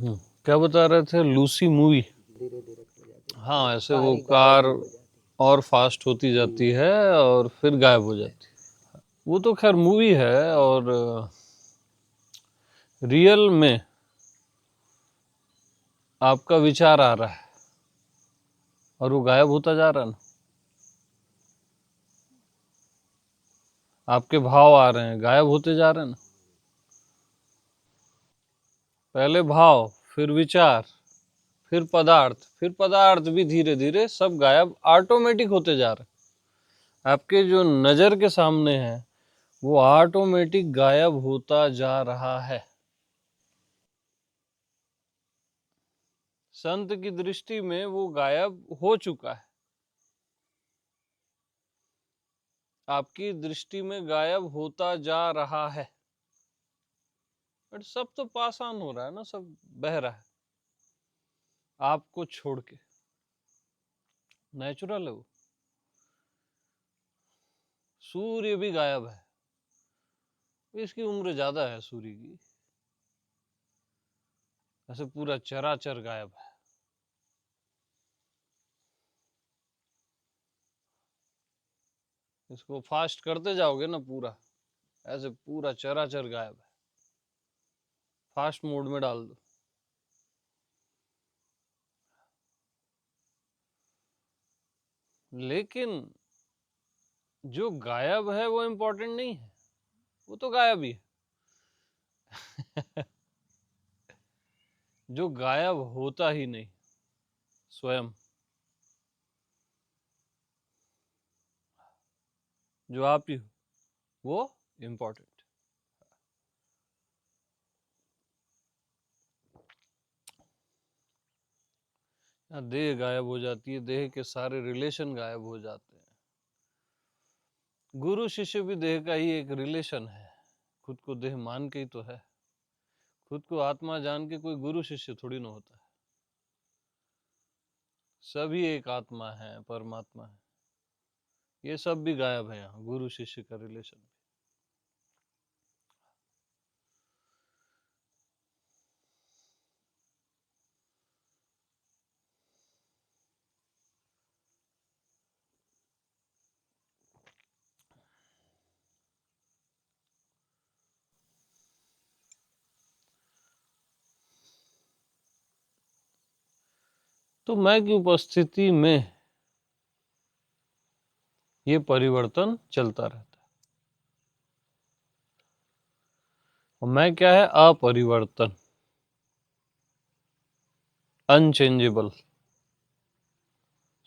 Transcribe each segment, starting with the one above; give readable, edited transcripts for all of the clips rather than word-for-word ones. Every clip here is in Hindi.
क्या बता रहे थे? Lucy movie. हाँ, ऐसे वो कार और फास्ट होती जाती है और फिर गायब हो जाती है। वो तो खैर मूवी है, और रियल में आपका विचार आ रहा है और वो गायब होता जा रहा है ना। आपके भाव आ रहे हैं, गायब होते जा रहे हैं ना। पहले भाव, फिर विचार, फिर पदार्थ भी धीरे धीरे सब गायब ऑटोमेटिक होते जा रहे हैं। आपके जो नजर के सामने है वो ऑटोमेटिक गायब होता जा रहा है। संत की दृष्टि में वो गायब हो चुका है, आपकी दृष्टि में गायब होता जा रहा है। बट सब तो पास ऑन हो रहा है ना, सब बह रहा है आपको छोड़ के। नेचुरल है वो। सूर्य भी गायब है, इसकी उम्र ज्यादा है सूर्य की। ऐसे पूरा चराचर गायब है। इसको फास्ट करते जाओगे ना पूरा, ऐसे पूरा चराचर गायब है। फास्ट मोड में डाल दो। लेकिन जो गायब है वो इम्पोर्टेंट नहीं है, वो तो गायब ही है। जो गायब होता ही नहीं, स्वयं, जो आप ही हो, वो इम्पोर्टेंट। देह गायब हो जाती है, देह के सारे रिलेशन गायब हो जाते हैं। गुरु शिष्य भी देह का ही एक रिलेशन है, खुद को देह मान के ही तो है। खुद को आत्मा जान के कोई गुरु शिष्य थोड़ी ना होता है। सभी एक आत्मा है, परमात्मा है। ये सब भी गायब है यहाँ, गुरु शिष्य का रिलेशन। तो मैं की उपस्थिति में ये परिवर्तन चलता रहता है। और मैं क्या है? अपरिवर्तन, अनचेंजेबल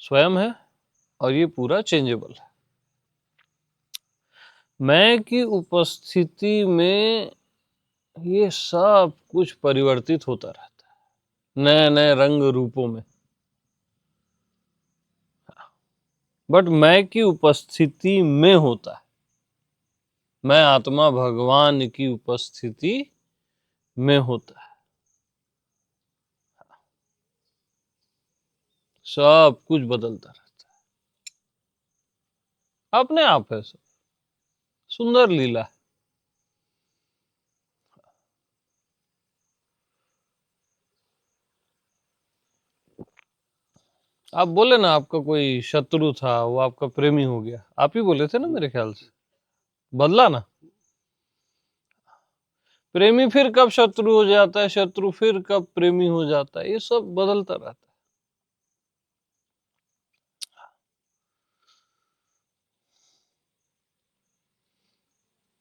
स्वयं है, और ये पूरा चेंजेबल है। मैं की उपस्थिति में ये सब कुछ परिवर्तित होता रहता है, नए नए रंग रूपों में। बट मैं की उपस्थिति में होता है। मैं आत्मा भगवान की उपस्थिति में होता है। सब कुछ बदलता रहता है, अपने आप है सब। सुंदर लीला। आप बोले ना आपका कोई शत्रु था, वो आपका प्रेमी हो गया, आप ही बोले थे ना मेरे ख्याल से। बदला ना। प्रेमी फिर कब शत्रु हो जाता है, शत्रु फिर कब प्रेमी हो जाता है, ये सब बदलता रहता है।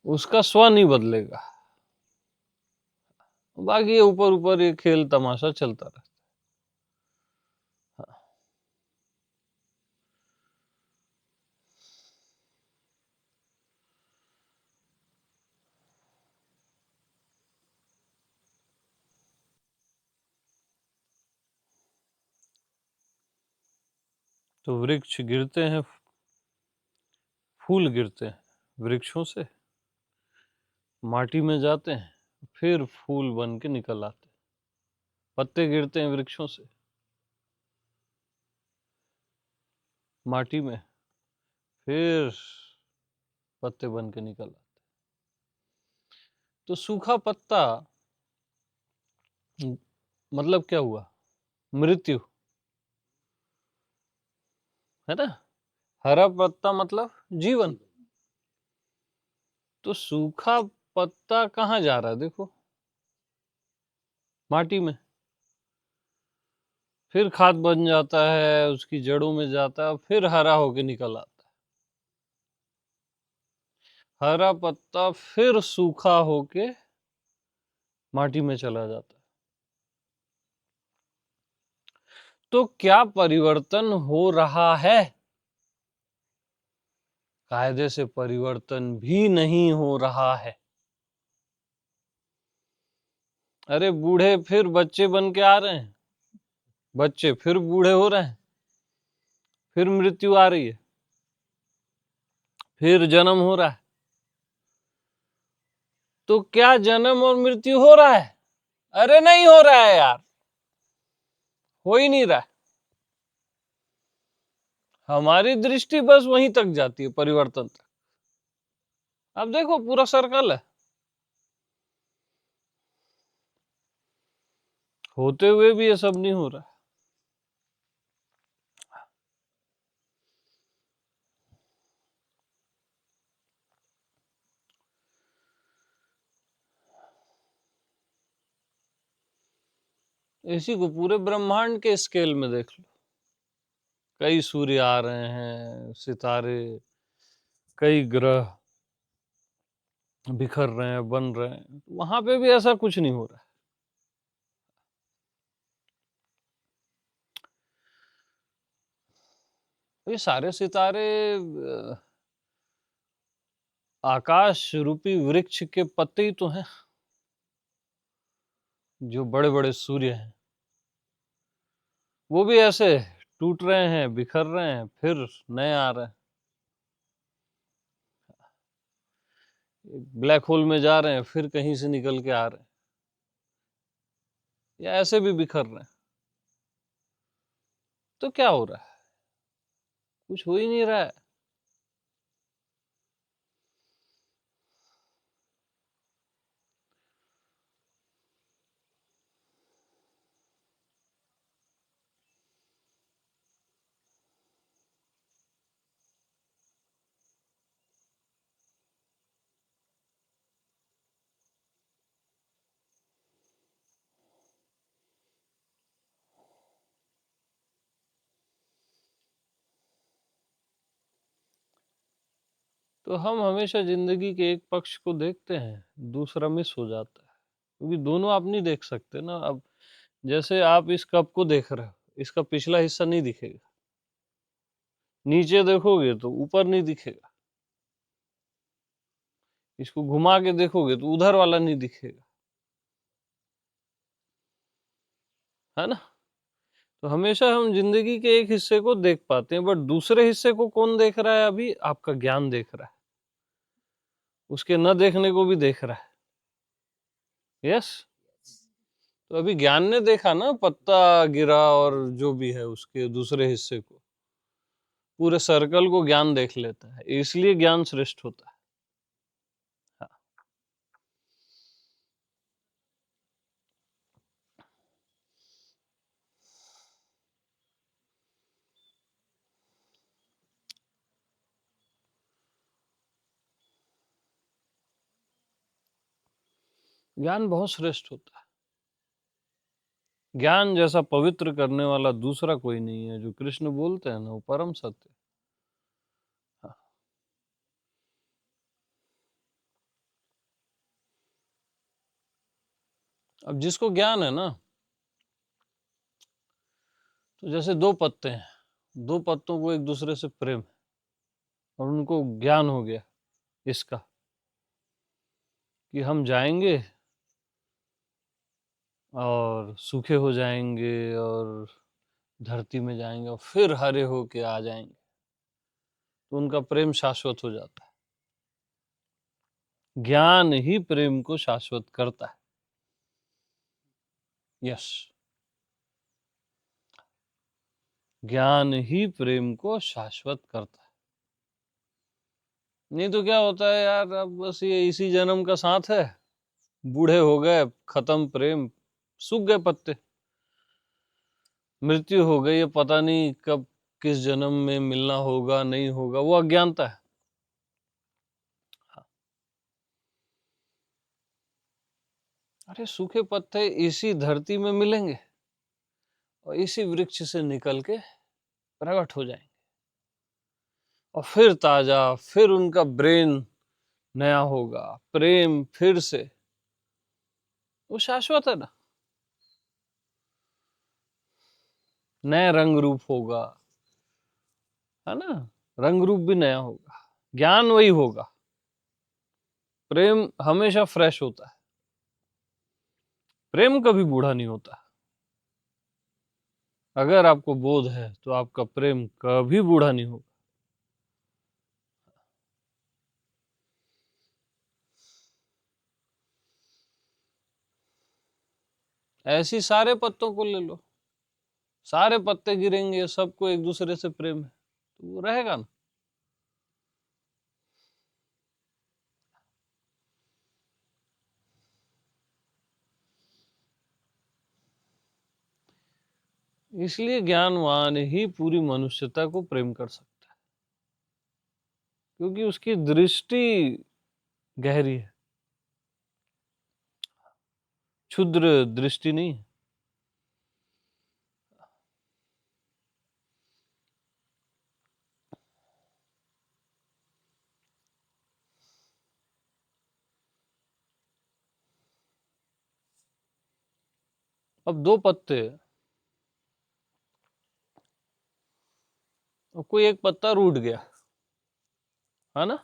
उसका स्व नहीं बदलेगा। बाकी ये ऊपर ऊपर ये खेल तमाशा चलता रहता है। तो वृक्ष गिरते हैं, फूल गिरते हैं वृक्षों से, माटी में जाते हैं, फिर फूल बन के निकल आते हैं। पत्ते गिरते हैं वृक्षों से, माटी में, फिर पत्ते बन के निकल आते। तो सूखा पत्ता मतलब क्या हुआ? मृत्यु, है ना? हरा पत्ता मतलब जीवन। तो सूखा पत्ता कहाँ जा रहा है? देखो, माटी में, फिर खाद बन जाता है, उसकी जड़ों में जाता है, फिर हरा होके निकल आता है। हरा पत्ता फिर सूखा होके माटी में चला जाता है। तो क्या परिवर्तन हो रहा है? कायदे से परिवर्तन भी नहीं हो रहा है। अरे बूढ़े फिर बच्चे बन के आ रहे हैं, बच्चे फिर बूढ़े हो रहे हैं, फिर मृत्यु आ रही है, फिर जन्म हो रहा है। तो क्या जन्म और मृत्यु हो रहा है? अरे नहीं हो रहा है यार, हो ही नहीं रहा है। हमारी दृष्टि बस वहीं तक जाती है, परिवर्तन तक। अब देखो पूरा सर्कल है, होते हुए भी ये सब नहीं हो रहा। इसी को पूरे ब्रह्मांड के स्केल में देख लो। कई सूर्य आ रहे हैं, सितारे, कई ग्रह बिखर रहे हैं, बन रहे हैं, वहां पे भी ऐसा कुछ नहीं हो रहा है। ये सारे सितारे आकाश रूपी वृक्ष के पत्ते ही तो हैं। जो बड़े बड़े सूर्य हैं वो भी ऐसे टूट रहे हैं, बिखर रहे हैं, फिर नए आ रहे हैं। ब्लैक होल में जा रहे हैं, फिर कहीं से निकल के आ रहे हैं, या ऐसे भी बिखर रहे हैं। तो क्या हो रहा है? कुछ हो ही नहीं रहा है। तो हम हमेशा जिंदगी के एक पक्ष को देखते हैं, दूसरा मिस हो जाता है, क्योंकि दोनों आप नहीं देख सकते ना। अब जैसे आप इस कप को देख रहे हो, इसका पिछला हिस्सा नहीं दिखेगा, नीचे देखोगे तो ऊपर नहीं दिखेगा, इसको घुमा के देखोगे तो उधर वाला नहीं दिखेगा, है ना? तो हमेशा हम जिंदगी के एक हिस्से को देख पाते हैं, बट दूसरे हिस्से को कौन देख रहा है? अभी आपका ज्ञान देख रहा है, उसके न देखने को भी देख रहा है। यस। तो अभी ज्ञान ने देखा ना, पत्ता गिरा और जो भी है उसके दूसरे हिस्से को, पूरे सर्कल को ज्ञान देख लेता है, इसलिए ज्ञान श्रेष्ठ होता है। हाँ। ज्ञान बहुत श्रेष्ठ होता है। ज्ञान जैसा पवित्र करने वाला दूसरा कोई नहीं है। जो कृष्ण बोलते हैं ना, वो परम सत्य। हाँ। अब जिसको ज्ञान है ना, तो जैसे दो पत्ते हैं, दो पत्तों को एक दूसरे से प्रेम है, और उनको ज्ञान हो गया इसका कि हम जाएंगे और सूखे हो जाएंगे और धरती में जाएंगे और फिर हरे होके आ जाएंगे, तो उनका प्रेम शाश्वत हो जाता है। ज्ञान ही प्रेम को शाश्वत करता है। यस। ज्ञान ही प्रेम को शाश्वत करता है। नहीं तो क्या होता है यार, अब बस ये इसी जन्म का साथ है, बूढ़े हो गए, खत्म प्रेम, सूख गए पत्ते, मृत्यु हो गई, ये पता नहीं कब किस जन्म में मिलना होगा नहीं होगा, वो अज्ञानता है। अरे सूखे पत्ते इसी धरती में मिलेंगे और इसी वृक्ष से निकल के प्रकट हो जाएंगे, और फिर ताजा, फिर उनका ब्रेन नया होगा, प्रेम फिर से, वो शाश्वत है ना, नया रंग रूप होगा, है ना, रंग रूप भी नया होगा, ज्ञान वही होगा। प्रेम हमेशा फ्रेश होता है, प्रेम कभी बूढ़ा नहीं होता। अगर आपको बोध है तो आपका प्रेम कभी बूढ़ा नहीं होगा। ऐसी सारे पत्तों को ले लो, सारे पत्ते गिरेंगे, सबको एक दूसरे से प्रेम है, तो वो रहेगा ना। इसलिए ज्ञानवान ही पूरी मनुष्यता को प्रेम कर सकता है, क्योंकि उसकी दृष्टि गहरी है, क्षुद्र दृष्टि नहीं है। अब दो पत्ते, अब कोई एक पत्ता रूठ गया, है ना,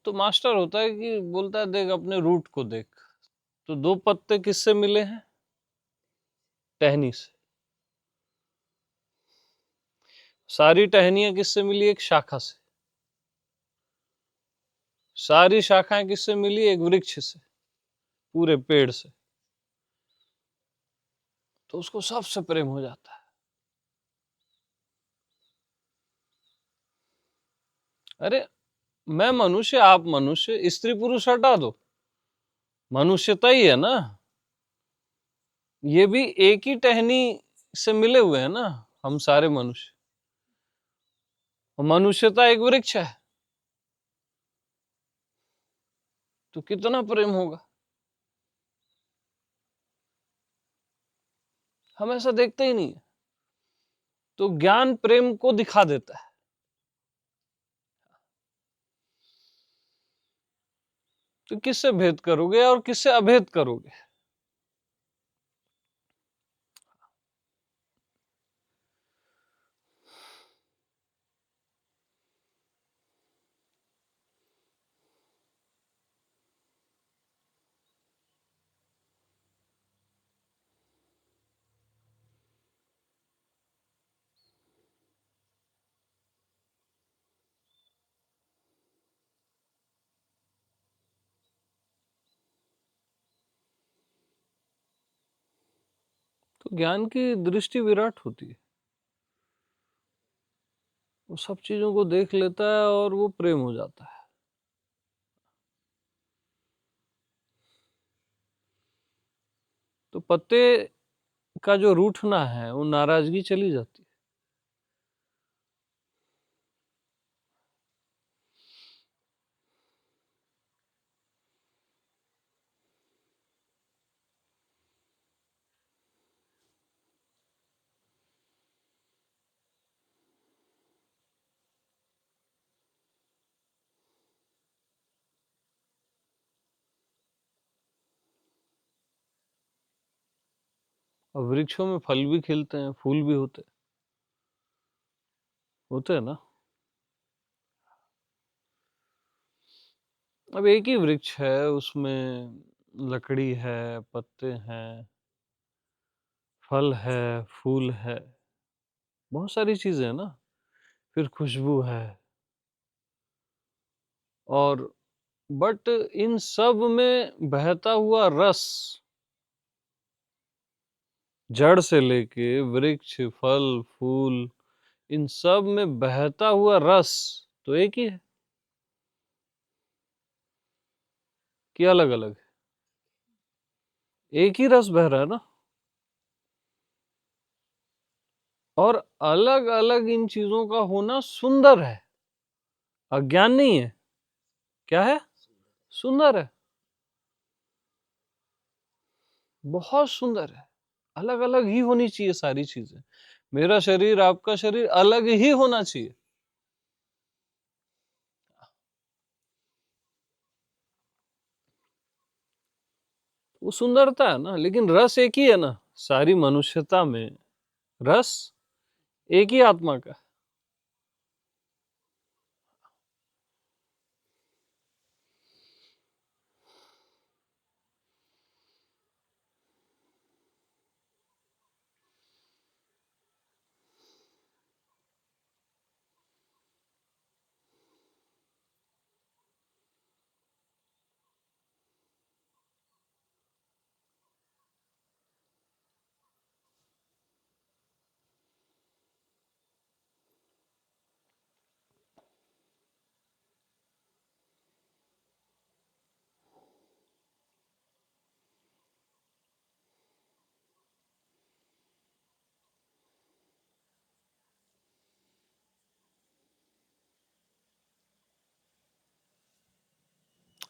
तो मास्टर होता है कि बोलता है देख अपने रूट को देख। तो दो पत्ते किससे मिले हैं? टहनी से। सारी टहनियां किससे मिली? एक शाखा से। सारी शाखाएं किससे मिली? एक वृक्ष से, पूरे पेड़ से। तो उसको सबसे प्रेम हो जाता है। अरे मैं मनुष्य, आप मनुष्य, स्त्री पुरुष हटा दो, मनुष्यता ही है ना। ये भी एक ही टहनी से मिले हुए हैं ना, हम सारे मनुष्य। और मनुष्यता एक वृक्ष है, तो कितना प्रेम होगा। हम ऐसा देखते ही नहीं है। तो ज्ञान प्रेम को दिखा देता है। तो किससे भेद करोगे और किससे अभेद करोगे? तो ज्ञान की दृष्टि विराट होती है, वो सब चीजों को देख लेता है और वो प्रेम हो जाता है। तो पत्ते का जो रूठना है, वो नाराजगी चली जाती है। और वृक्षों में फल भी खिलते हैं, फूल भी होते हैं ना। अब एक ही वृक्ष है, उसमें लकड़ी है, पत्ते हैं, फल है, फूल है, बहुत सारी चीजें हैं ना, फिर खुशबू है। और बट इन सब में बहता हुआ रस, जड़ से लेके वृक्ष, फल, फूल, इन सब में बहता हुआ रस तो एक ही है, कि अलग अलग है? एक ही रस बह रहा है ना, और अलग अलग इन चीजों का होना सुंदर है, अज्ञान नहीं है। क्या है? सुंदर है, बहुत सुंदर है। अलग अलग ही होनी चाहिए सारी चीजें। मेरा शरीर, आपका शरीर अलग ही होना चाहिए। वो सुंदरता है ना, लेकिन रस एक ही है ना सारी मनुष्यता में। रस एक ही आत्मा का।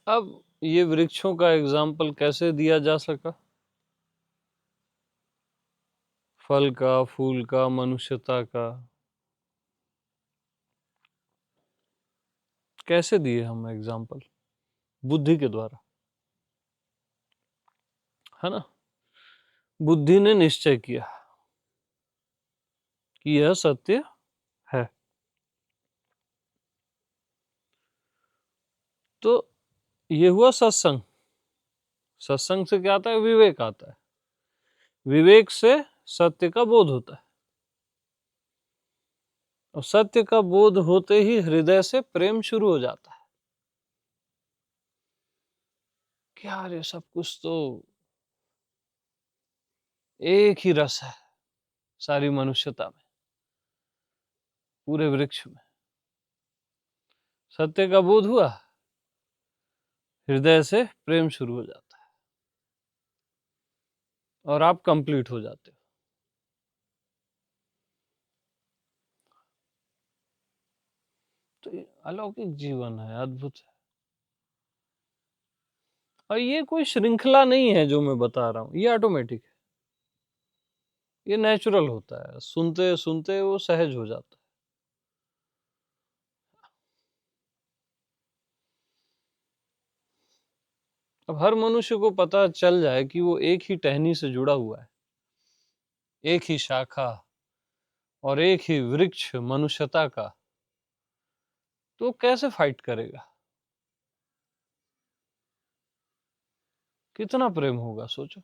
अब ये वृक्षों का एग्जाम्पल कैसे दिया जा सका? फल का, फूल का, मनुष्यता का, कैसे दिए हम एग्जाम्पल? बुद्धि के द्वारा, है ना। बुद्धि ने निश्चय किया कि यह सत्य है, तो ये हुआ सत्संग। सत्संग से क्या आता है? विवेक आता है। विवेक से सत्य का बोध होता है, और सत्य का बोध होते ही हृदय से प्रेम शुरू हो जाता है कि यार ये सब कुछ तो एक ही रस है सारी मनुष्यता में, पूरे वृक्ष में। सत्य का बोध हुआ, हृदय से प्रेम शुरू हो जाता है, और आप कंप्लीट हो जाते हो। तो ये अलौकिक जीवन है, अद्भुत है। और ये कोई श्रृंखला नहीं है जो मैं बता रहा हूं, ये ऑटोमेटिक है, ये नेचुरल होता है। सुनते सुनते वो सहज हो जाता है। अब हर मनुष्य को पता चल जाए कि वो एक ही टहनी से जुड़ा हुआ है, एक ही शाखा और एक ही वृक्ष मनुष्यता का, तो कैसे फाइट करेगा? कितना प्रेम होगा, सोचो।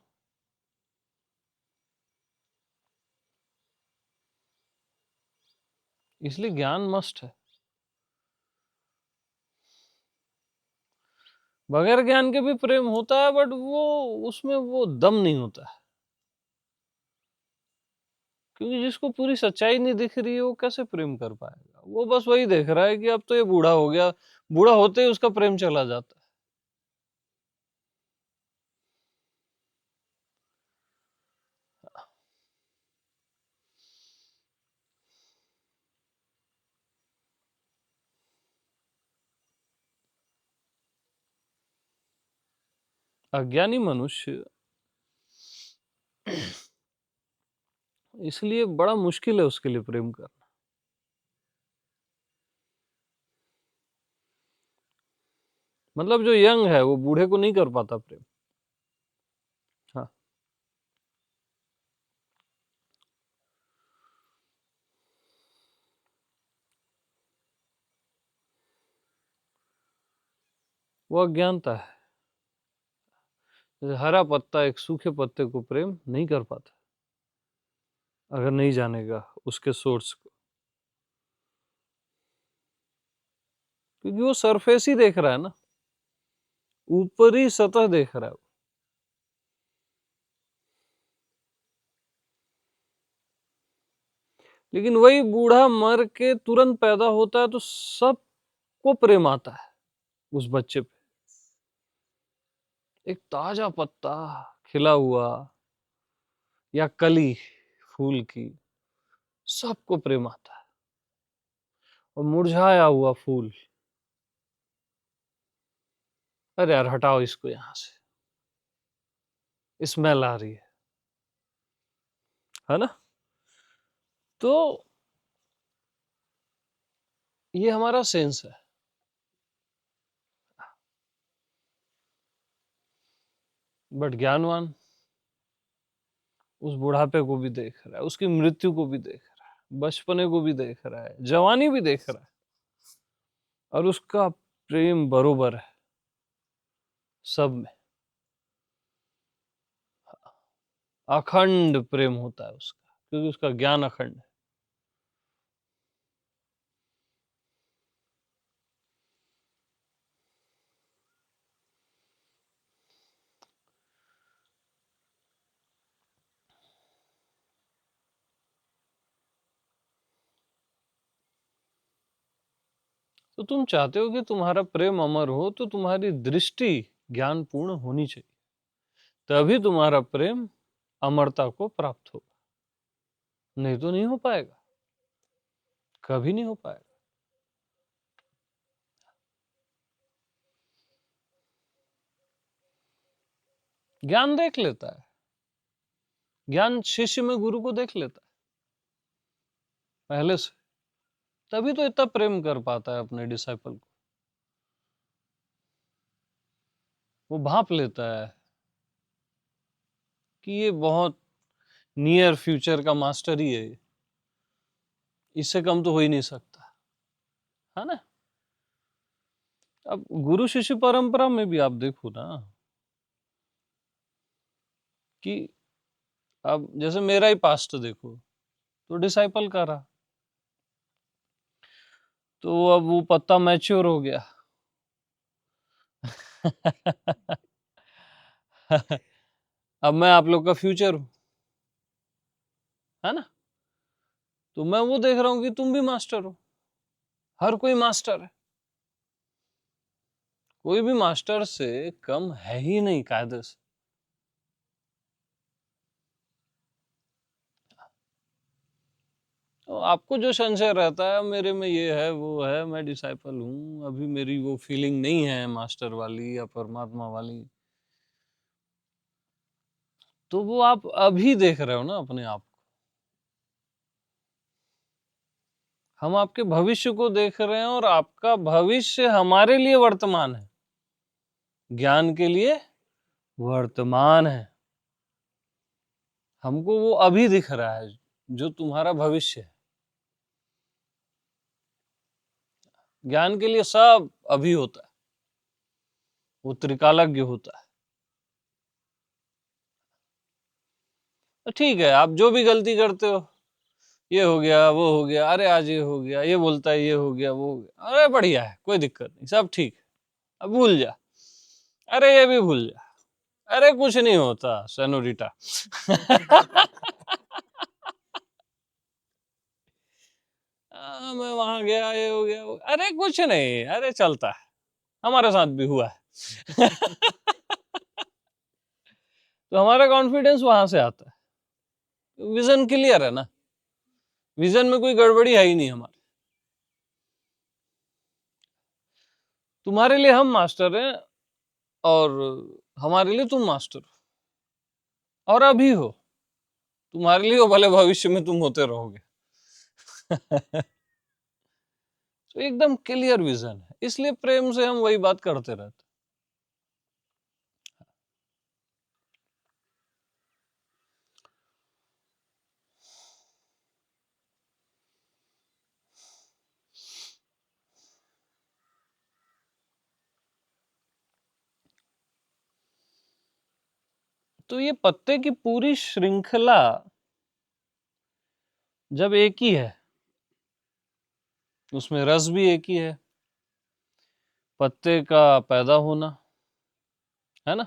इसलिए ज्ञान मस्ट है। बगैर ज्ञान के भी प्रेम होता है, बट वो उसमें वो दम नहीं होता है, क्योंकि जिसको पूरी सच्चाई नहीं दिख रही है वो कैसे प्रेम कर पाएगा? वो बस वही देख रहा है कि अब तो ये बूढ़ा हो गया, बूढ़ा होते ही उसका प्रेम चला जाता है। अज्ञानी मनुष्य, इसलिए बड़ा मुश्किल है उसके लिए प्रेम करना। मतलब जो यंग है वो बूढ़े को नहीं कर पाता प्रेम। हाँ, वो अज्ञानता है। जैसे हरा पत्ता एक सूखे पत्ते को प्रेम नहीं कर पाता अगर नहीं जानेगा उसके सोर्स को, क्योंकि वो सरफेस ही देख रहा है ना, ऊपरी सतह देख रहा है। लेकिन वही बूढ़ा मर के तुरंत पैदा होता है तो सबको प्रेम आता है उस बच्चे पे। एक ताजा पत्ता, खिला हुआ या कली फूल की, सबको प्रेम आता है। और मुरझाया हुआ फूल, अरे यार हटाओ इसको यहां से, स्मेल आ रही है ना। तो ये हमारा सेंस है। बट ज्ञानवान उस बुढ़ापे को भी देख रहा है, उसकी मृत्यु को भी देख रहा है, बचपने को भी देख रहा है, जवानी भी देख रहा है, और उसका प्रेम बरोबर है सब में। अखंड प्रेम होता है उसका, क्योंकि उसका ज्ञान अखंड है। तो तुम चाहते हो कि तुम्हारा प्रेम अमर हो, तो तुम्हारी दृष्टि ज्ञानपूर्ण होनी चाहिए, तभी तुम्हारा प्रेम अमरता को प्राप्त होगा। नहीं तो नहीं हो पाएगा, कभी नहीं हो पाएगा। ज्ञान देख लेता है, ज्ञान शिष्य में गुरु को देख लेता है पहले से, तभी तो इतना प्रेम कर पाता है अपने डिसाइपल को। वो भांप लेता है कि ये बहुत नियर फ्यूचर का मास्टर ही है, इससे कम तो हो ही नहीं सकता, है ना। अब गुरु शिष्य परंपरा में भी आप देखो ना, कि अब जैसे मेरा ही पास्ट देखो, तो डिसाइपल का रहा, तो अब वो पत्ता मैच्योर हो गया। अब मैं आप लोग का फ्यूचर हूं, है ना। तो मैं वो देख रहा हूं कि तुम भी मास्टर हो, हर कोई मास्टर है, कोई भी मास्टर से कम है ही नहीं कायदे से। तो आपको जो संशय रहता है मेरे में ये है वो है, मैं डिसाइपल हूं, अभी मेरी वो फीलिंग नहीं है मास्टर वाली या परमात्मा वाली, तो वो आप अभी देख रहे हो ना अपने आप। हम आपके भविष्य को देख रहे हैं, और आपका भविष्य हमारे लिए वर्तमान है, ज्ञान के लिए वर्तमान है। हमको वो अभी दिख रहा है जो तुम्हारा भविष्य है। ज्ञान के लिए सब अभी होता है, वो त्रिकालज्ञ होता है। तो ठीक है, आप जो भी गलती करते हो, ये हो गया वो हो गया, अरे आज ये हो गया, ये बोलता है ये हो गया वो हो गया, अरे बढ़िया है, कोई दिक्कत नहीं, सब ठीक है, अब भूल जा, अरे ये भी भूल जा, अरे कुछ नहीं होता सेनोरिटा। मैं वहां गया, ये हो गया अरे कुछ नहीं, अरे चलता है, हमारे साथ भी हुआ है। तो हमारा कॉन्फिडेंस वहां से आता है, विजन क्लियर है ना, विजन में कोई गड़बड़ी है ही नहीं हमारे। तुम्हारे लिए हम मास्टर हैं, और हमारे लिए तुम मास्टर हो, और अभी हो, तुम्हारे लिए हो, भले भविष्य में तुम होते रहोगे। तो एकदम क्लियर विजन है, इसलिए प्रेम से हम वही बात करते रहते। तो ये पत्ते की पूरी श्रृंखला जब एक ही है, उसमें रस भी एक ही है, पत्ते का पैदा होना, है ना,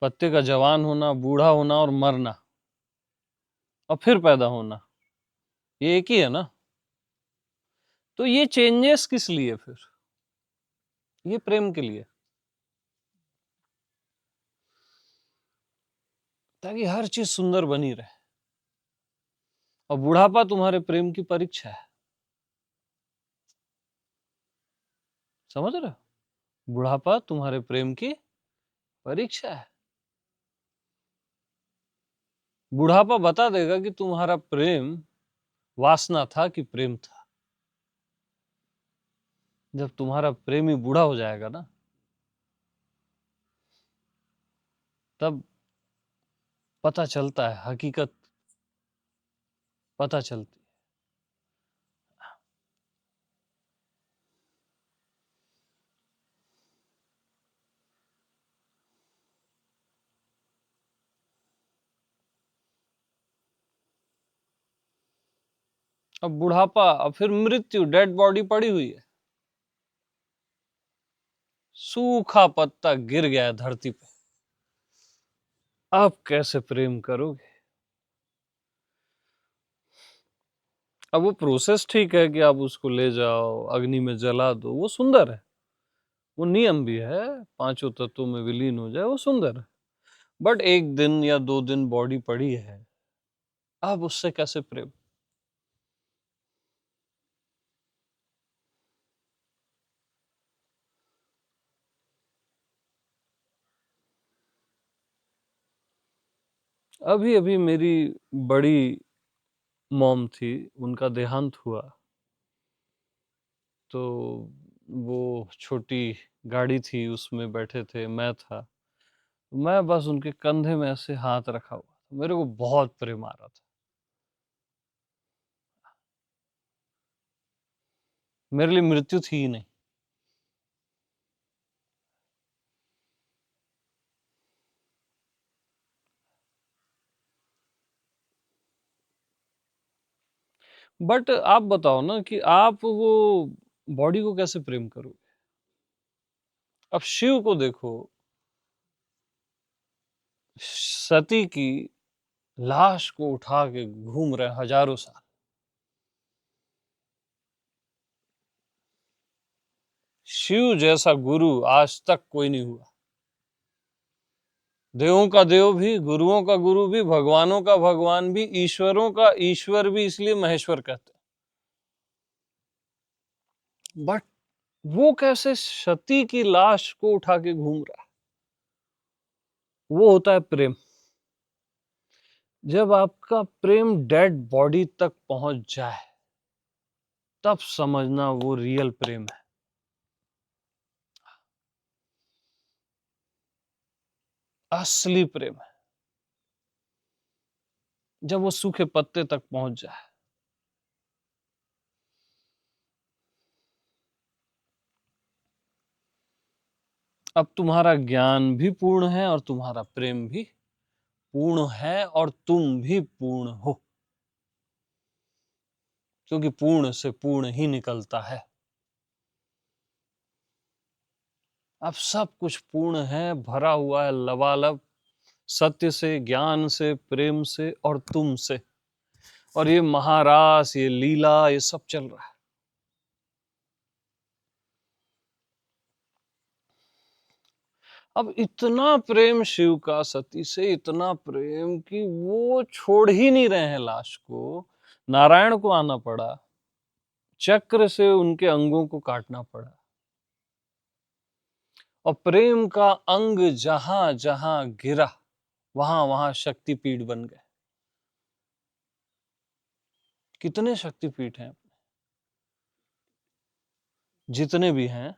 पत्ते का जवान होना, बूढ़ा होना और मरना, और फिर पैदा होना, ये एक ही है ना। तो ये चेंजेस किस लिए फिर? ये प्रेम के लिए। ताकि हर चीज सुंदर बनी रहे। और बुढ़ापा तुम्हारे प्रेम की परीक्षा है, समझ रहे हो? बुढ़ापा तुम्हारे प्रेम की परीक्षा है। बुढ़ापा बता देगा कि तुम्हारा प्रेम वासना था कि प्रेम था। जब तुम्हारा प्रेमी बूढ़ा हो जाएगा ना, तब पता चलता है, हकीकत पता चलती है। अब बुढ़ापा, अब फिर मृत्यु, डेड बॉडी पड़ी हुई है, सूखा पत्ता गिर गया है धरती पे। आप कैसे प्रेम करोगे? अब वो प्रोसेस ठीक है कि आप उसको ले जाओ, अग्नि में जला दो, वो सुंदर है, वो नियम भी है, पांचों तत्वों में विलीन हो जाए, वो सुंदर है। बट एक दिन या 2 दिन बॉडी पड़ी है, अब उससे कैसे प्रेम? अभी अभी मेरी बड़ी मॉम थी, उनका देहांत हुआ, तो वो छोटी गाड़ी थी, उसमें बैठे थे, मैं था, मैं बस उनके कंधे में ऐसे हाथ रखा हुआ था, मेरे को बहुत प्रेम आ रहा था। मेरे लिए मृत्यु थी ही नहीं। बट आप बताओ ना कि आप वो बॉडी को कैसे प्रेम करोगे? अब शिव को देखो, सती की लाश को उठा के घूम रहे हैं हजारों साल। शिव जैसा गुरु आज तक कोई नहीं हुआ। देवों का देव भी, गुरुओं का गुरु भी, भगवानों का भगवान भी, ईश्वरों का ईश्वर भी, इसलिए महेश्वर कहते हैं। बट वो कैसे सती की लाश को उठा के घूम रहा है? वो होता है प्रेम। जब आपका प्रेम डेड बॉडी तक पहुंच जाए, तब समझना वो रियल प्रेम है, असली प्रेम है। जब वो सूखे पत्ते तक पहुंच जाए, अब तुम्हारा ज्ञान भी पूर्ण है और तुम्हारा प्रेम भी पूर्ण है और तुम भी पूर्ण हो, क्योंकि पूर्ण से पूर्ण ही निकलता है। अब सब कुछ पूर्ण है, भरा हुआ है लबालब, सत्य से, ज्ञान से, प्रेम से और तुम से। और ये महारास, ये लीला, ये सब चल रहा है। अब इतना प्रेम शिव का सती से, इतना प्रेम कि वो छोड़ ही नहीं रहे हैं लाश को। नारायण को आना पड़ा, चक्र से उनके अंगों को काटना पड़ा, और प्रेम का अंग जहां जहां गिरा, वहां वहां शक्तिपीठ बन गए। कितने शक्तिपीठ हैं? जितने भी हैं,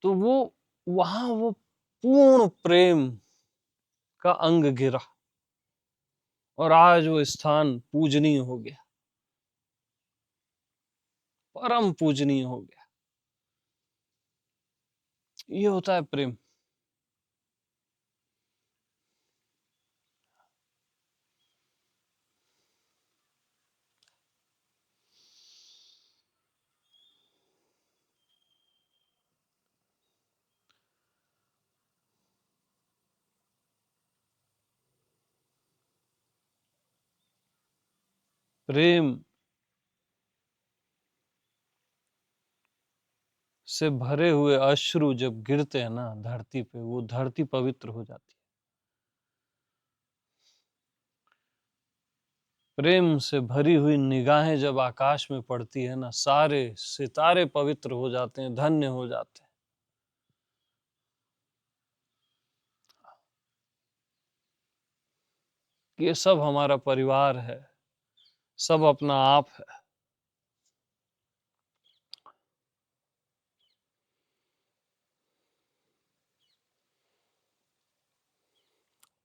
तो वो वहां वो पूर्ण प्रेम का अंग गिरा, और आज वो स्थान पूजनीय हो गया, परम पूजनीय हो गया। ये होता है प्रेम। प्रेम से भरे हुए अश्रु जब गिरते हैं ना धरती पे, वो धरती पवित्र हो जाती है। प्रेम से भरी हुई निगाहें जब आकाश में पड़ती है ना, सारे सितारे पवित्र हो जाते हैं, धन्य हो जाते हैं। ये सब हमारा परिवार है, सब अपना आप है।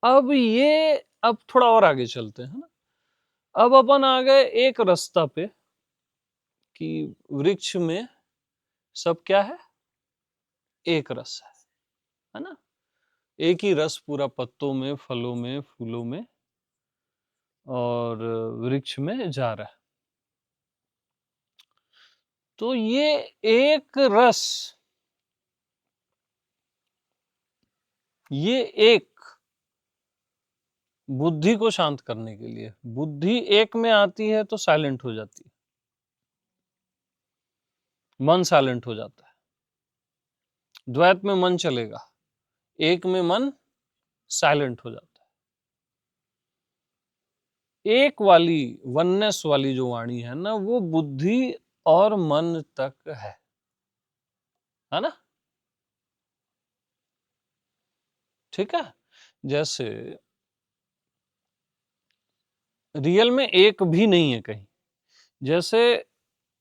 अब थोड़ा और आगे चलते हैं ना। अब अपन आ गए एक रास्ता पे कि वृक्ष में सब क्या है, एक रस है ना, एक ही रस पूरा पत्तों में, फलों में, फूलों में और वृक्ष में जा रहा है। तो ये एक रस, ये एक बुद्धि को शांत करने के लिए, बुद्धि एक में आती है तो साइलेंट हो जाती है, मन साइलेंट हो जाता है। द्वैत में मन चलेगा, एक में मन साइलेंट हो जाता है। एक वाली वननेस वाली जो वाणी है ना, वो बुद्धि और मन तक है ना। ठीक है, जैसे रियल में एक भी नहीं है कहीं। जैसे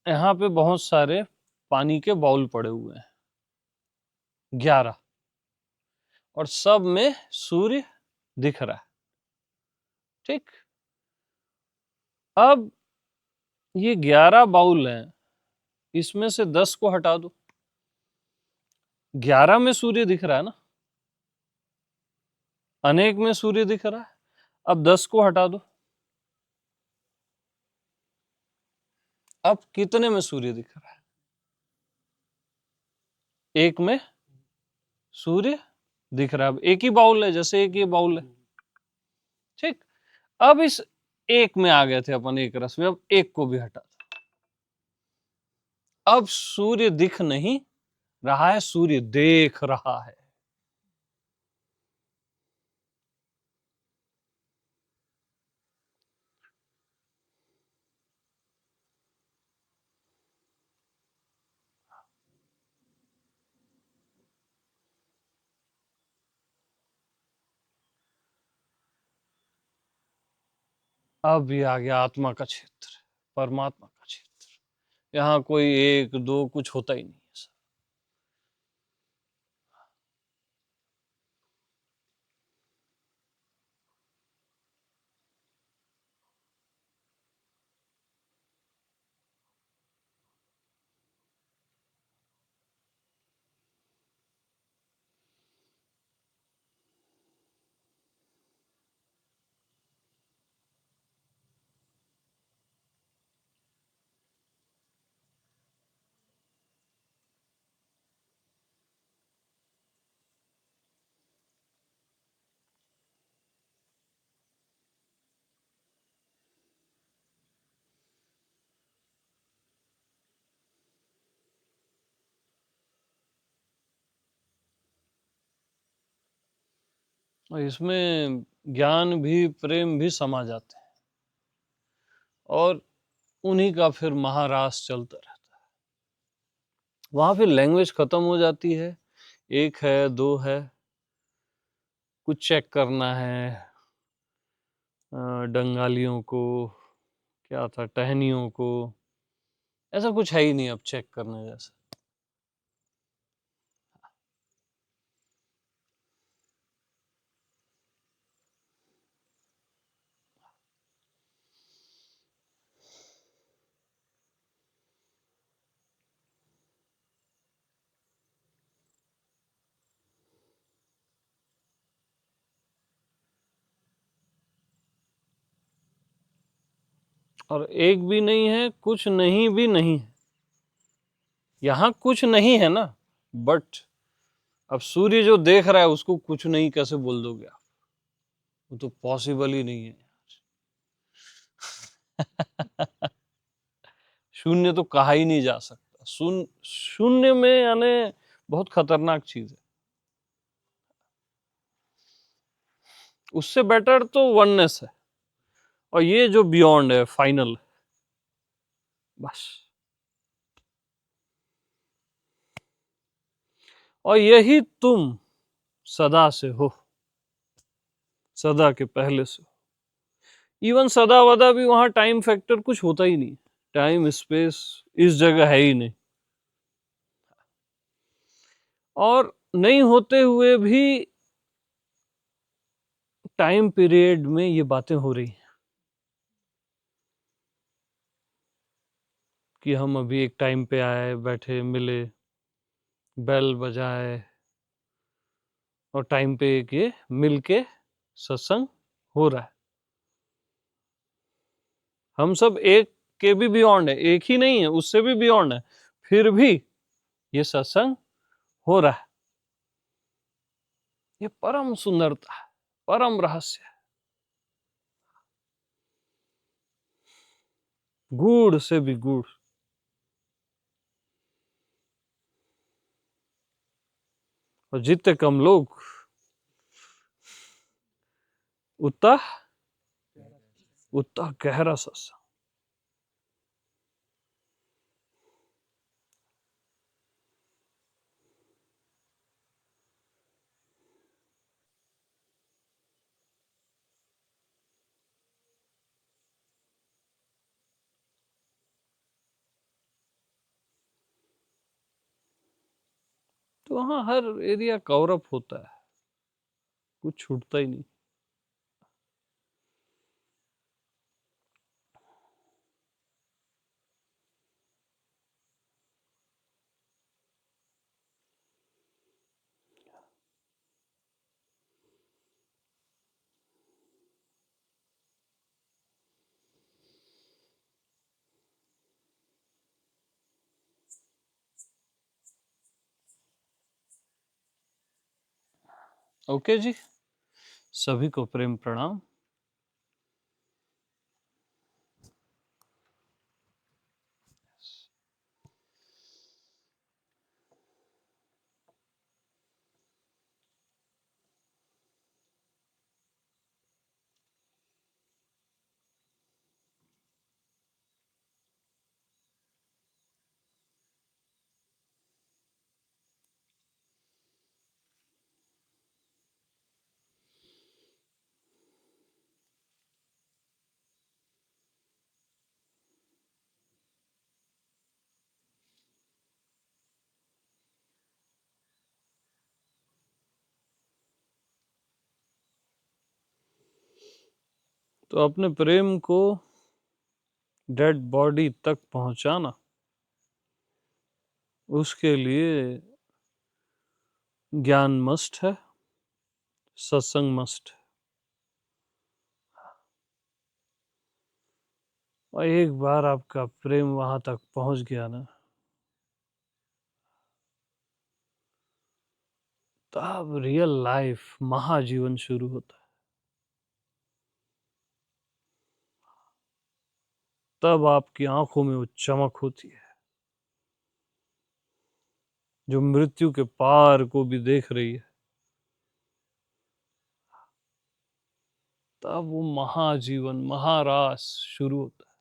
यहाँ पे बहुत सारे पानी के बाउल पड़े हुए हैं, 11, और सब में सूर्य दिख रहा है। ठीक, अब ये 11 बाउल हैं, इसमें से 10 को हटा दो, 11 में सूर्य दिख रहा है ना, अनेक में सूर्य दिख रहा है। अब 10 को हटा दो, अब कितने में सूर्य दिख रहा है? एक में सूर्य दिख रहा है। अब एक ही बाउल है, जैसे एक ही बाउल है। ठीक, अब इस एक में आ गए थे अपन, एक रस में, अब एक को भी हटा दो। अब सूर्य दिख नहीं रहा है, सूर्य देख रहा है। अब ये आ गया आत्मा का क्षेत्र, परमात्मा का क्षेत्र। यहाँ कोई एक दो कुछ होता ही नहीं है सर। और इसमें ज्ञान भी प्रेम भी समा जाते हैं, और उन्हीं का फिर महारास चलता रहता है। वहां फिर लैंग्वेज खत्म हो जाती है, एक है दो है, कुछ चेक करना है, डंगालियों को, क्या था, टहनियों को, ऐसा कुछ है ही नहीं अब चेक करने जैसा। और एक भी नहीं है, कुछ नहीं भी नहीं है। यहाँ कुछ नहीं है ना, बट अब सूर्य जो देख रहा है उसको कुछ नहीं कैसे बोल दोगे आप? वो तो पॉसिबल ही नहीं है। शून्य तो कहा ही नहीं जा सकता। शून्य में यानी बहुत खतरनाक चीज है। उससे बेटर तो वननेस है, और ये जो बियॉन्ड है फाइनल, बस। और यही तुम सदा से हो, सदा के पहले से। इवन सदा वदा भी वहां टाइम फैक्टर कुछ होता ही नहीं, टाइम स्पेस इस जगह है ही नहीं। और नहीं होते हुए भी टाइम पीरियड में ये बातें हो रही हैं कि हम अभी एक टाइम पे आए, बैठे, मिले, बेल बजाए, और टाइम पे एक ये मिल के सत्संग हो रहा है। हम सब एक के भी बियॉन्ड है, एक ही नहीं है, उससे भी बियॉन्ड है, फिर भी ये सत्संग हो रहा है। ये परम सुंदरता है, परम रहस्य है, गूढ़ से भी गूढ़। और जितने कम लोग उतना उतना गहरा सत्संग। तो वहां हर एरिया कवर अप होता है, कुछ छूटता ही नहीं। ओके जी, सभी को प्रेम प्रणाम। तो अपने प्रेम को डेड बॉडी तक पहुंचाना, उसके लिए ज्ञान मस्ट है, सत्संग मस्ट है। और एक बार आपका प्रेम वहां तक पहुंच गया ना, तब रियल लाइफ महाजीवन शुरू होता है। तब आपकी आंखों में वो चमक होती है जो मृत्यु के पार को भी देख रही है। तब वो महाजीवन, महारास शुरू होता है।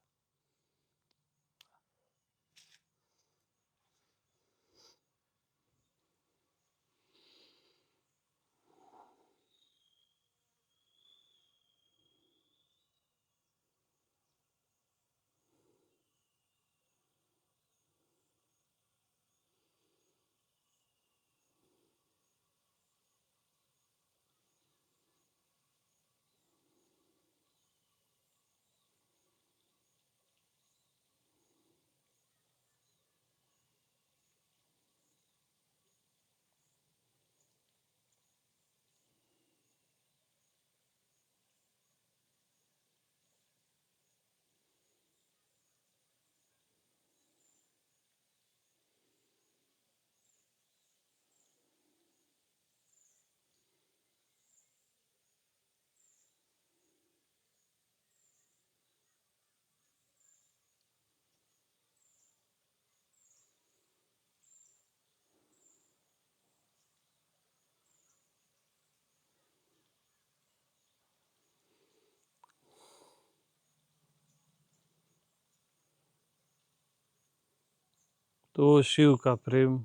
तो शिव का प्रेम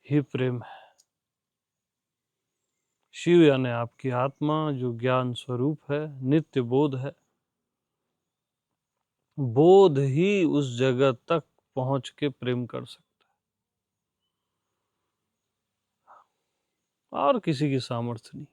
ही प्रेम है। शिव यानी आपकी आत्मा जो ज्ञान स्वरूप है, नित्य बोध है। बोध ही उस जगह तक पहुंच के प्रेम कर सकता है, और किसी की सामर्थ्य नहीं।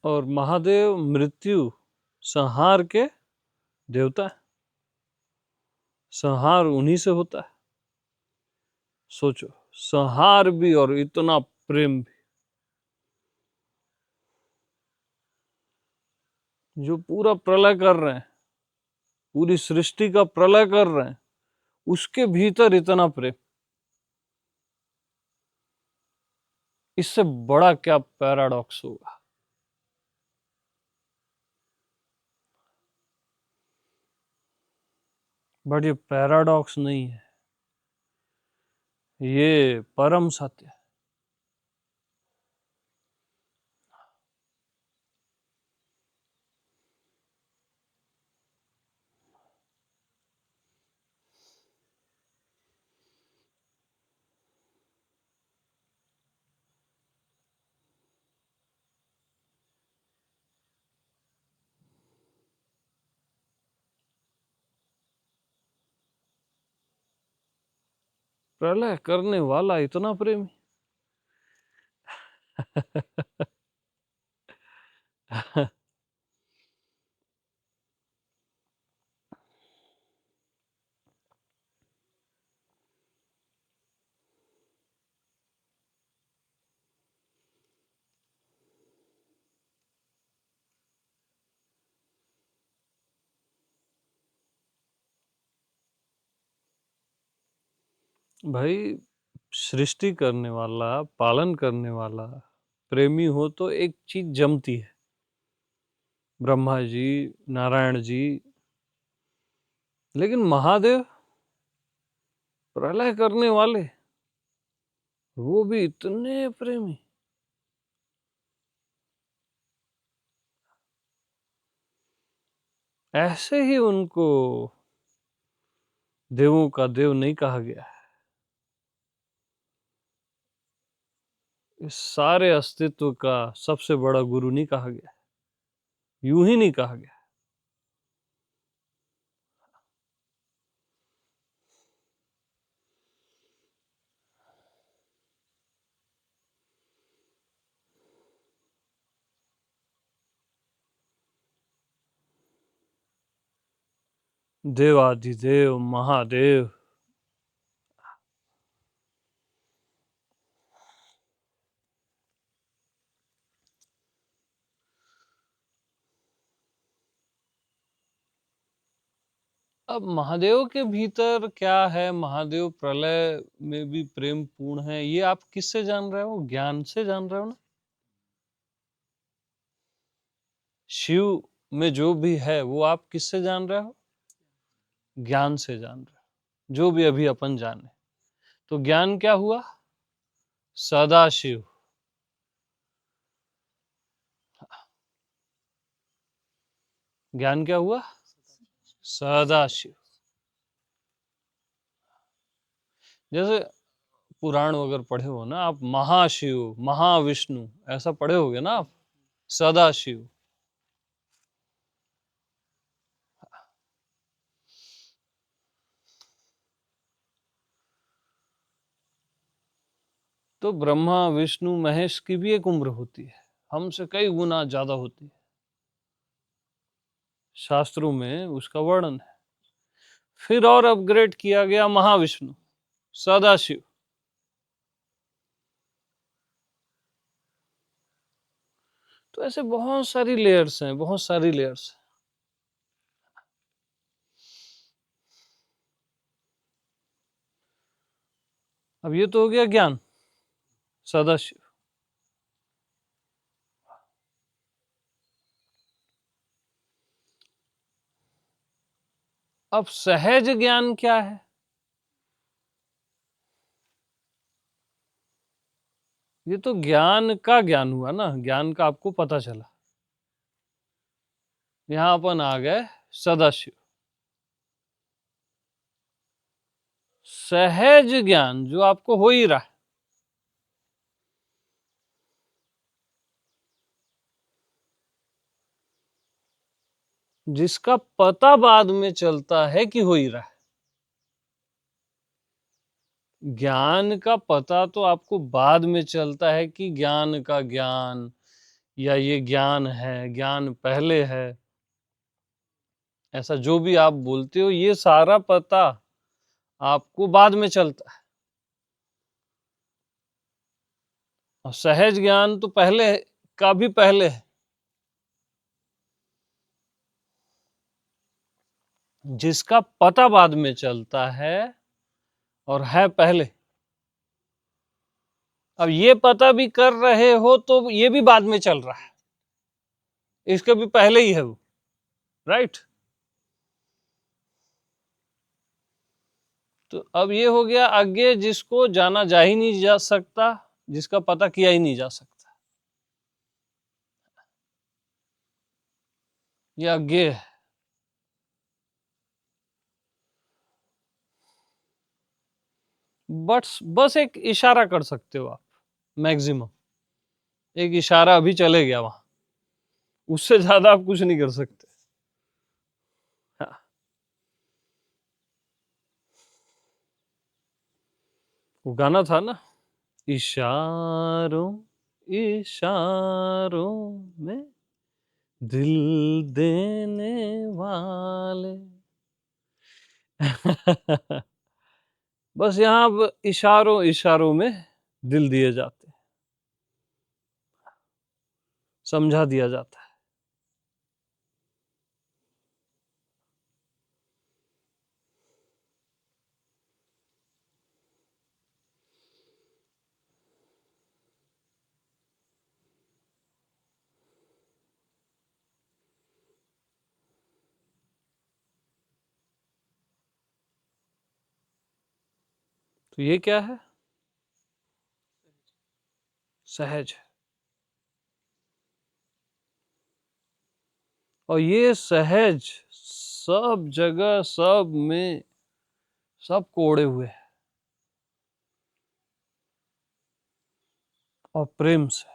और महादेव मृत्यु संहार के देवता है। संहार उन्हीं से होता है। सोचो, संहार भी और इतना प्रेम भी। जो पूरा प्रलय कर रहे हैं, पूरी सृष्टि का प्रलय कर रहे हैं, उसके भीतर इतना प्रेम, इससे बड़ा क्या पैराडॉक्स होगा। बट ये पैराडॉक्स नहीं है, ये परम सत्य है। प्रलय करने वाला इतना प्रेमी। भाई, सृष्टि करने वाला, पालन करने वाला प्रेमी हो तो एक चीज जमती है। ब्रह्मा जी, नारायण जी, लेकिन महादेव प्रलय करने वाले, वो भी इतने प्रेमी। ऐसे ही उनको देवों का देव नहीं कहा गया है। इस सारे अस्तित्व का सबसे बड़ा गुरु नहीं कहा गया, यूं ही नहीं कहा गया। देवाधिदेव महादेव। अब महादेव के भीतर क्या है, महादेव प्रलय में भी प्रेम पूर्ण है, ये आप किससे जान रहे हो? ज्ञान से जान रहे हो ना। शिव में जो भी है वो आप किससे जान रहे हो? ज्ञान से जान रहे हो, जो भी अभी अपन जाने। तो ज्ञान क्या हुआ? सदाशिव। ज्ञान क्या हुआ? सदाशिव। जैसे पुराण वगैरह पढ़े हो ना आप, महाशिव, महाविष्णु, ऐसा पढ़े होगे ना आप। सदाशिव। तो ब्रह्मा विष्णु महेश की भी एक उम्र होती है, हमसे कई गुना ज्यादा होती है। शास्त्रों में उसका वर्णन है। फिर और अपग्रेड किया गया महाविष्णु, सदाशिव। तो ऐसे बहुत सारी लेयर्स हैं, बहुत सारी लेयर्स हैं। अब ये तो हो गया ज्ञान, सदाशिव। अब सहज ज्ञान क्या है? ये तो ज्ञान का ज्ञान हुआ ना, ज्ञान का आपको पता चला। यहां अपन आ गए सदाशिव। सहज ज्ञान जो आपको हो ही रहा है, जिसका पता बाद में चलता है कि हो ही रहा है। ज्ञान का पता तो आपको बाद में चलता है कि ज्ञान का ज्ञान, या ये ज्ञान है, ज्ञान पहले है, ऐसा जो भी आप बोलते हो, ये सारा पता आपको बाद में चलता है। और सहज ज्ञान तो पहले का भी पहले है, जिसका पता बाद में चलता है और है पहले। अब ये पता भी कर रहे हो तो ये भी बाद में चल रहा है, इसके भी पहले ही है वो, राइट। तो अब ये हो गया आगे, जिसको जाना जा ही नहीं जा सकता, जिसका पता किया ही नहीं जा सकता, ये आगे है। बस एक इशारा कर सकते हो आप, मैक्सिमम एक इशारा अभी चले गया वहां, उससे ज्यादा आप कुछ नहीं कर सकते। हाँ। वो गाना था ना, इशारों इशारों में दिल देने वाले। बस यहाँ अब इशारों इशारों में दिल दिए जाते हैं, समझा दिया जाता है। तो ये क्या है? सहज। और ये सहज सब जगह, सब में, सब कोड़े हुए हैं, और प्रेम से।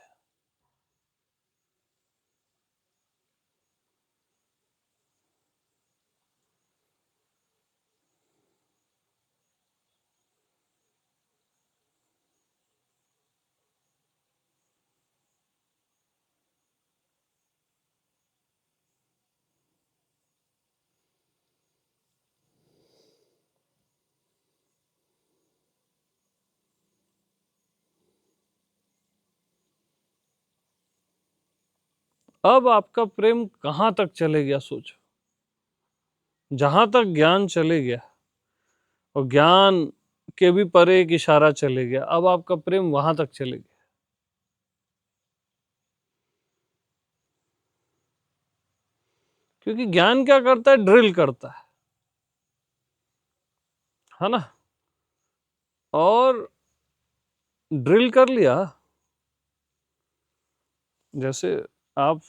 अब आपका प्रेम कहां तक चले गया सोचो, जहां तक ज्ञान चले गया, और ज्ञान के भी परे एक इशारा चले गया, अब आपका प्रेम वहां तक चले गया। क्योंकि ज्ञान क्या करता है? ड्रिल करता है ना। और ड्रिल कर लिया, जैसे आप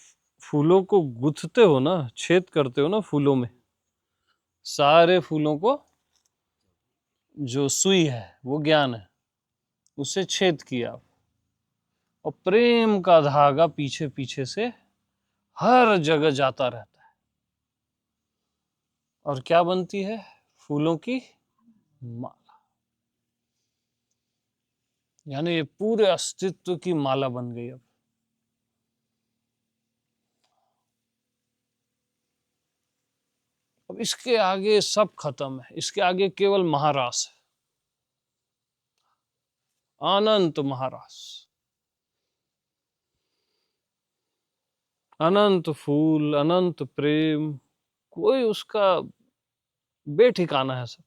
फूलों को गुथते हो ना, छेद करते हो ना फूलों में, सारे फूलों को, जो सुई है वो ज्ञान है, उससे छेद किया, और प्रेम का धागा पीछे पीछे से हर जगह जाता रहता है, और क्या बनती है? फूलों की माला। यानी ये पूरे अस्तित्व की माला बन गई। अब इसके आगे सब खत्म है, इसके आगे केवल महारास है, अनंत महारास, अनंत फूल, अनंत प्रेम, कोई उसका बेठिकाना है सब।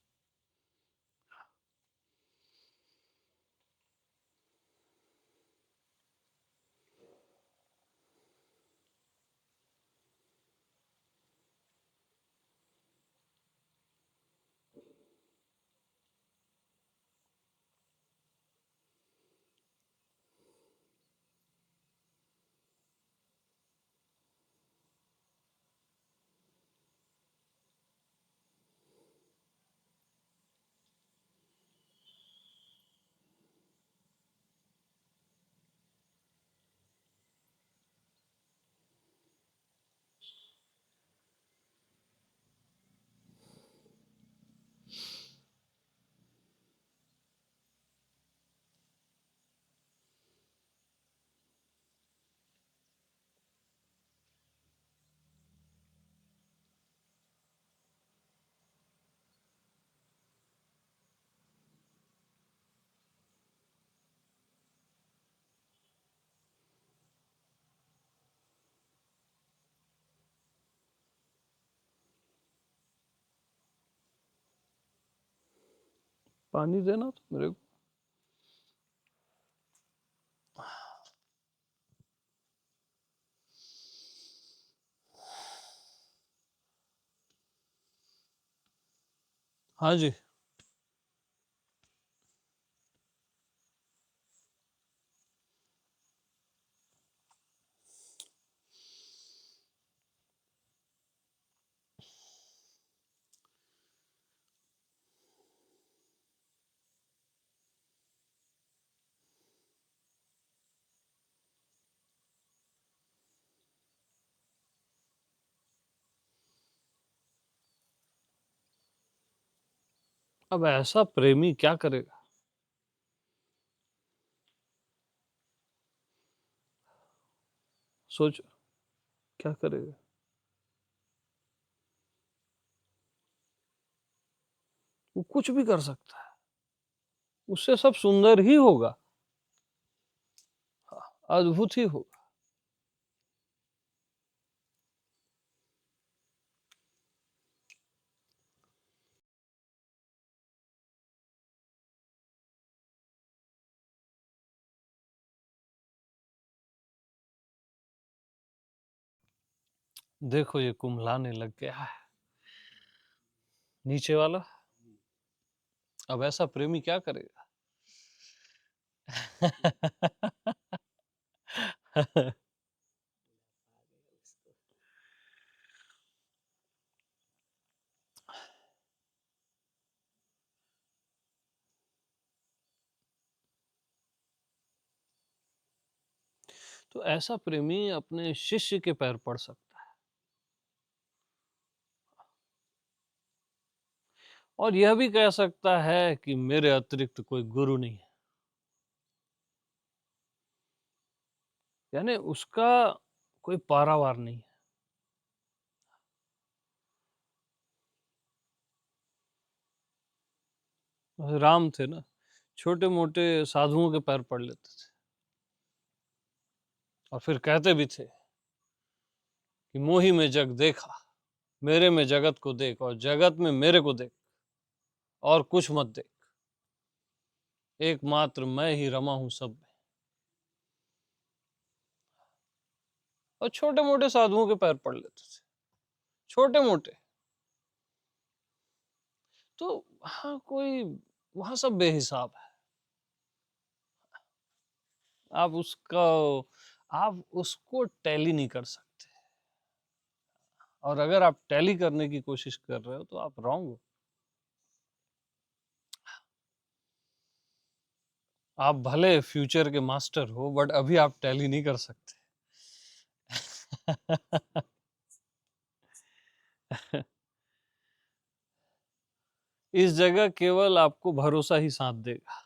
पानी देना तो मेरे को। हाँ जी। अब ऐसा प्रेमी क्या करेगा? सोच, क्या करेगा? वो कुछ भी कर सकता है, उससे सब सुंदर ही होगा, अद्भुत ही होगा। देखो ये कुम्हलाने लग गया है नीचे वाला। अब ऐसा प्रेमी क्या करेगा? तो ऐसा प्रेमी अपने शिष्य के पैर पड़ सकता है, और यह भी कह सकता है कि मेरे अतिरिक्त कोई गुरु नहीं है। यानी उसका कोई पारावार नहीं है। राम थे ना, छोटे मोटे साधुओं के पैर पड़ लेते थे, और फिर कहते भी थे कि मोही में जग देखा, मेरे में जगत को देख, और जगत में मेरे को देख, और कुछ मत देख, एकमात्र मैं ही रमा हूं सब में। और छोटे मोटे साधुओं के पैर पड़ लेते थे, छोटे मोटे। तो हाँ, कोई वहां सब बेहिसाब है। आप उसका आप उसको टैली नहीं कर सकते, और अगर आप टैली करने की कोशिश कर रहे हो तो आप रॉन्ग हो। आप भले फ्यूचर के मास्टर हो, बट अभी आप टैली नहीं कर सकते। इस जगह केवल आपको भरोसा ही साथ देगा।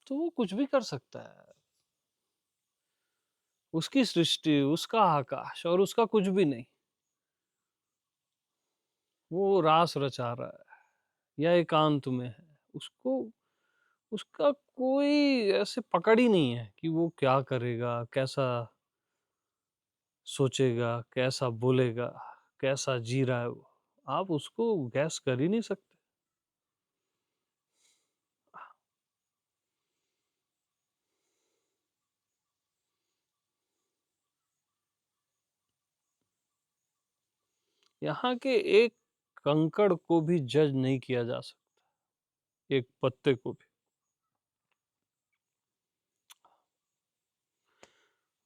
तो वो कुछ भी कर सकता है, उसकी सृष्टि, उसका आकाश, और उसका कुछ भी नहीं। वो रास रचा रहा है या एकांत में है, उसको उसका कोई ऐसे पकड़ ही नहीं है कि वो क्या करेगा, कैसा सोचेगा, कैसा बोलेगा, कैसा जी रहा है वो। आप उसको गैस कर ही नहीं सकते। यहाँ के एक कंकड़ को भी जज नहीं किया जा सकता, एक पत्ते को भी।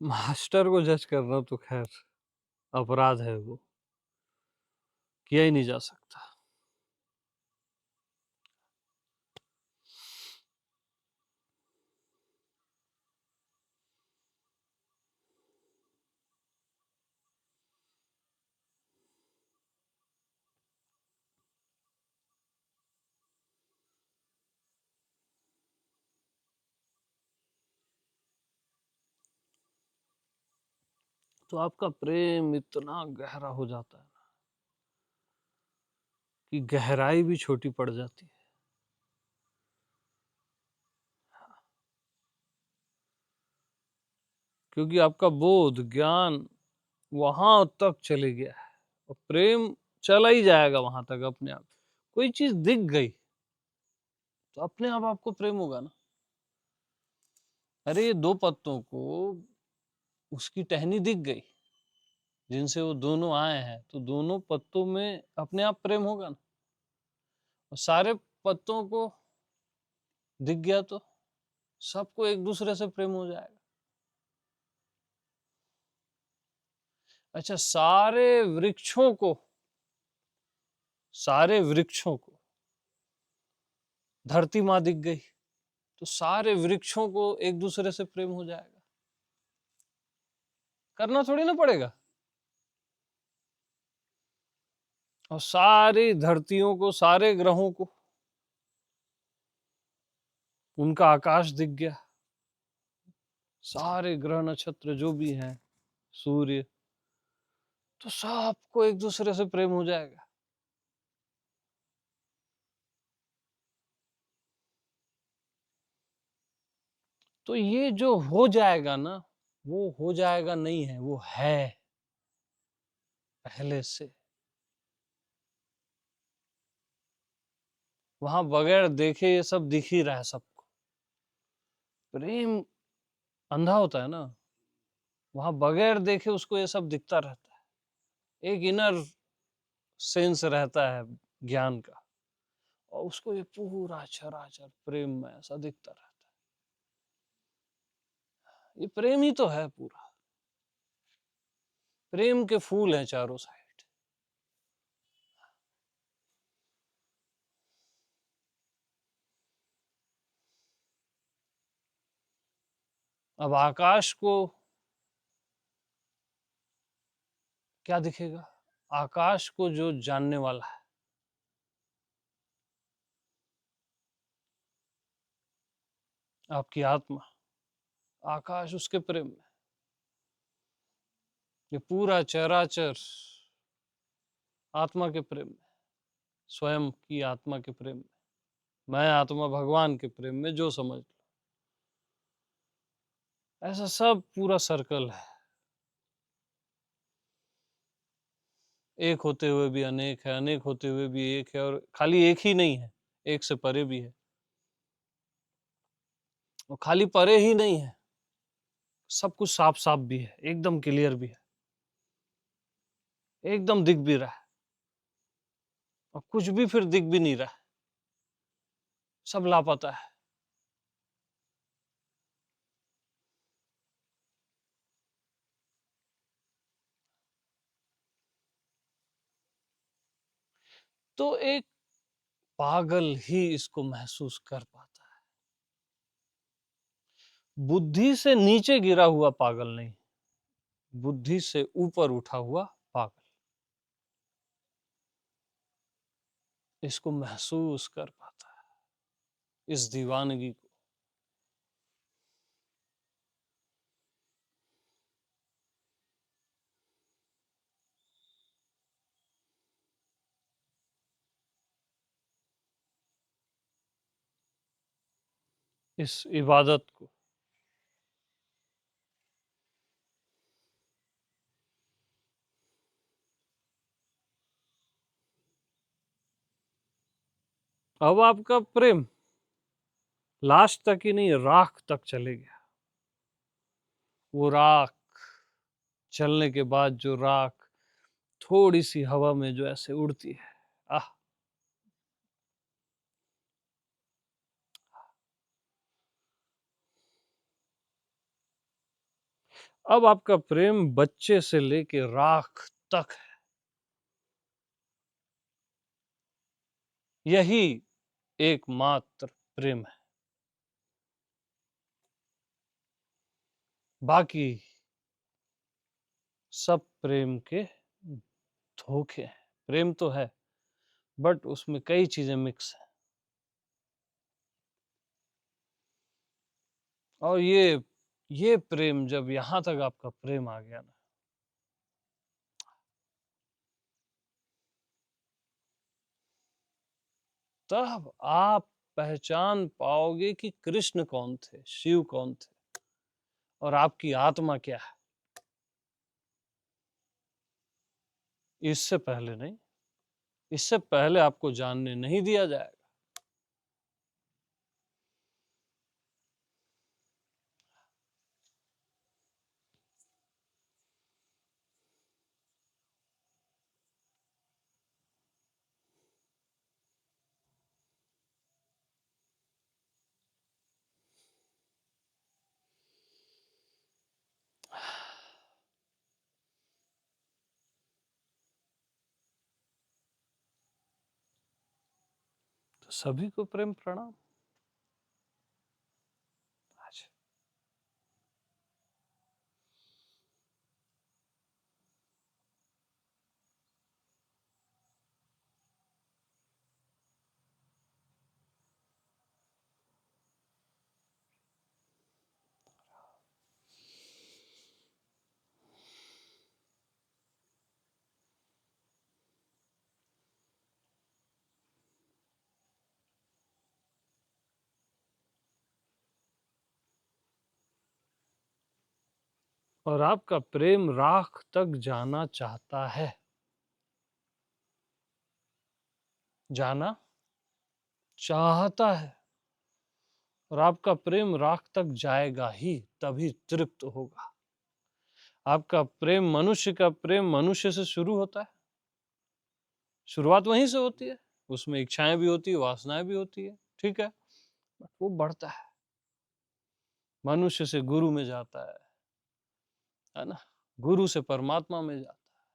मास्टर को जज करना तो खैर अपराध है, वो किया ही नहीं जा सकता। तो आपका प्रेम इतना गहरा हो जाता है की गहराई भी छोटी पड़ जाती है। क्योंकि आपका बोध ज्ञान वहां तक चले गया है और प्रेम चला ही जाएगा वहां तक अपने आप। कोई चीज दिख गई तो अपने आप आपको प्रेम होगा ना। अरे ये दो पत्तों को उसकी टहनी दिख गई जिनसे वो दोनों आए हैं, तो दोनों पत्तों में अपने आप प्रेम होगा ना। और सारे पत्तों को दिख गया तो सबको एक दूसरे से प्रेम हो जाएगा। अच्छा, सारे वृक्षों को धरती माँ दिख गई तो सारे वृक्षों को एक दूसरे से प्रेम हो जाएगा। करना थोड़ी ना पड़ेगा। और सारी धरतियों को, सारे ग्रहों को उनका आकाश दिख गया, सारे ग्रह नक्षत्र जो भी हैं, सूर्य, तो सबको एक दूसरे से प्रेम हो जाएगा। तो ये जो हो जाएगा ना, वो हो जाएगा नहीं है, वो है पहले से। वहां बगैर देखे ये सब दिख ही रहा है सबको। प्रेम अंधा होता है ना, वहां बगैर देखे उसको ये सब दिखता रहता है। एक इनर सेंस रहता है ज्ञान का, और उसको ये पूरा चराचर प्रेम में ऐसा दिखता रहता है। ये प्रेम ही तो है पूरा। प्रेम के फूल हैं चारों साइड। अब आकाश को क्या दिखेगा? आकाश को जो जानने वाला है, आपकी आत्मा, आकाश उसके प्रेम में। ये पूरा चराचर आत्मा के प्रेम में, स्वयं की आत्मा के प्रेम में, मैं आत्मा भगवान के प्रेम में, जो समझ लो। ऐसा सब पूरा सर्कल है। एक होते हुए भी अनेक है, अनेक होते हुए भी एक है, और खाली एक ही नहीं है, एक से परे भी है। और खाली परे ही नहीं है, सब कुछ साफ साफ भी है, एकदम क्लियर भी है, एकदम दिख भी रहा है, और कुछ भी फिर दिख भी नहीं रहा है, सब लापता है। तो एक पागल ही इसको महसूस कर पाता है। बुद्धि से नीचे गिरा हुआ पागल नहीं, बुद्धि से ऊपर उठा हुआ पागल इसको महसूस कर पाता है, इस दीवानगी को। इस इबादत को। अब आपका प्रेम लास्ट तक ही नहीं, राख तक चले गया। वो राख चलने के बाद जो राख थोड़ी सी हवा में जो ऐसे उड़ती है, आह, अब आपका प्रेम बच्चे से लेके राख तक है। यही एकमात्र प्रेम है। बाकी सब प्रेम के धोखे हैं। प्रेम तो है, बट उसमें कई चीजें मिक्स हैं। और ये प्रेम, जब यहां तक आपका प्रेम आ गया ना, तब आप पहचान पाओगे कि कृष्ण कौन थे, शिव कौन थे और आपकी आत्मा क्या है। इससे पहले नहीं, इससे पहले आपको जानने नहीं दिया जाएगा। तो सभी को प्रेम प्रणाम। आज और आपका प्रेम राख तक जाना चाहता है, जाना चाहता है, और आपका प्रेम राख तक जाएगा ही, तभी तृप्त होगा। आपका प्रेम, मनुष्य का प्रेम मनुष्य से शुरू होता है, शुरुआत वहीं से होती है, उसमें इच्छाएं भी होती है, वासनाएं भी होती है, ठीक है, बट वो बढ़ता है, मनुष्य से गुरु में जाता है ना, गुरु से परमात्मा में जाता है,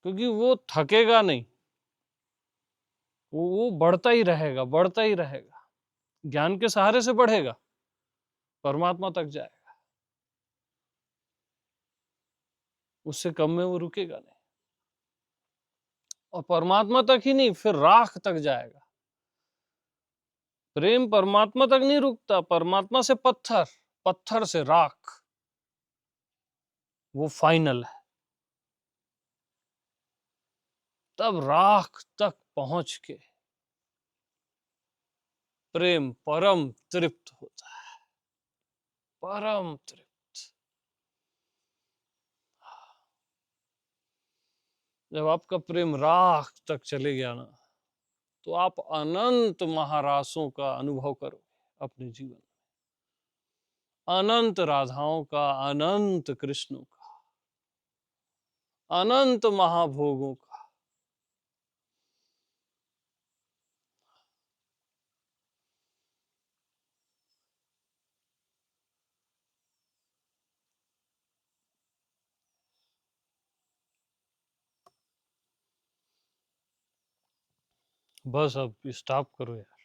क्योंकि वो थकेगा नहीं, वो बढ़ता ही रहेगा, बढ़ता ही रहेगा, ज्ञान के सहारे से बढ़ेगा, परमात्मा तक जाएगा, उससे कम में वो रुकेगा नहीं, और परमात्मा तक ही नहीं, फिर राख तक जाएगा। प्रेम परमात्मा तक नहीं रुकता, परमात्मा से पत्थर, पत्थर से राख, वो फाइनल है। तब राख तक पहुंच के प्रेम परम तृप्त होता है, परम तृप्त। जब आपका प्रेम राख तक चले गया ना, तो आप अनंत महारासों का अनुभव करोगे अपने जीवन में, अनंत राधाओं का, अनंत कृष्णों का, अनंत महाभोगों का। बस अब स्टॉप करो यार।